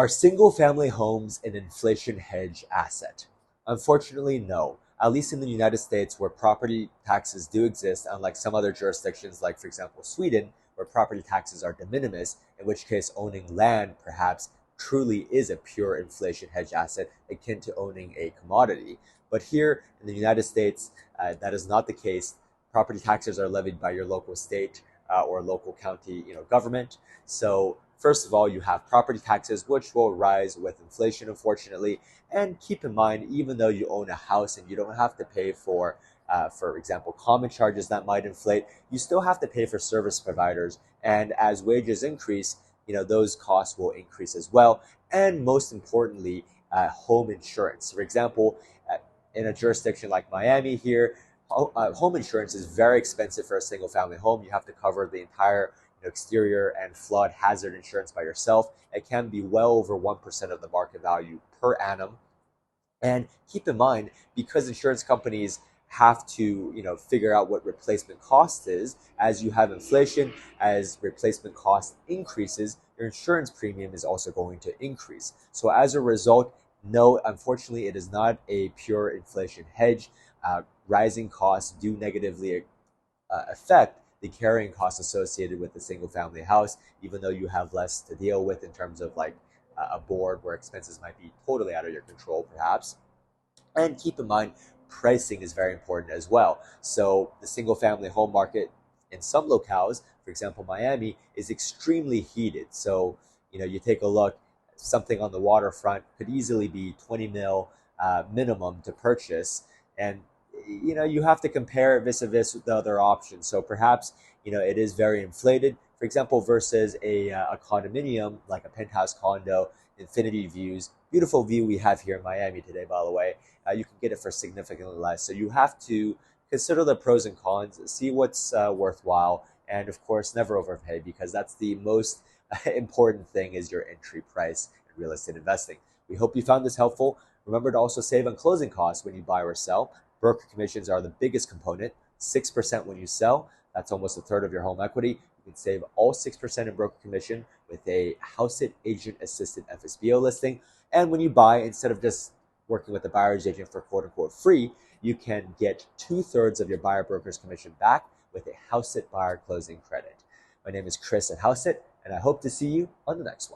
Are single-family homes an inflation hedge asset? Unfortunately, no. At least in the United States, where property taxes do exist, unlike some other jurisdictions, like, for example, Sweden, where property taxes are de minimis, in which case owning land perhaps truly is a pure inflation hedge asset, akin to owning a commodity. But here in the United States, that is not the case. Property taxes are levied by your local state or local county, government. So first of all, you have property taxes, which will rise with inflation, unfortunately. And keep in mind, even though you own a house and you don't have to pay for example, common charges that might inflate, you still have to pay for service providers. And as wages increase, those costs will increase as well. And most importantly, home insurance. For example, in a jurisdiction like Miami here, home insurance is very expensive for a single family home. You have to cover the entire exterior and flood hazard insurance by yourself. It can be well over 1% of the market value per annum. And keep in mind, because insurance companies have to, figure out what replacement cost is, as you have inflation, as replacement cost increases, your insurance premium is also going to increase. So as a result, no, unfortunately, it is not a pure inflation hedge. Rising costs do negatively affect the carrying costs associated with a single family house, even though you have less to deal with in terms of like a board where expenses might be totally out of your control, perhaps. And keep in mind, pricing is very important as well. So the single family home market in some locales, for example, Miami, is extremely heated. So, you take a look, something on the waterfront could easily be 20 mil minimum to purchase. And you have to compare it vis-a-vis the other options. So perhaps, it is very inflated, for example, versus a condominium, like a penthouse condo, infinity views, beautiful view we have here in Miami today, by the way. You can get it for significantly less. So you have to consider the pros and cons, see what's worthwhile, and of course, never overpay, because that's the most important thing, is your entry price in real estate investing. We hope you found this helpful. Remember to also save on closing costs when you buy or sell. Broker commissions are the biggest component, 6% when you sell. That's almost a third of your home equity. You can save all 6% in broker commission with a Hauseit agent-assisted FSBO listing. And when you buy, instead of just working with the buyer's agent for quote-unquote free, you can get 2/3 of your buyer broker's commission back with a Hauseit buyer closing credit. My name is Chris at Hauseit, and I hope to see you on the next one.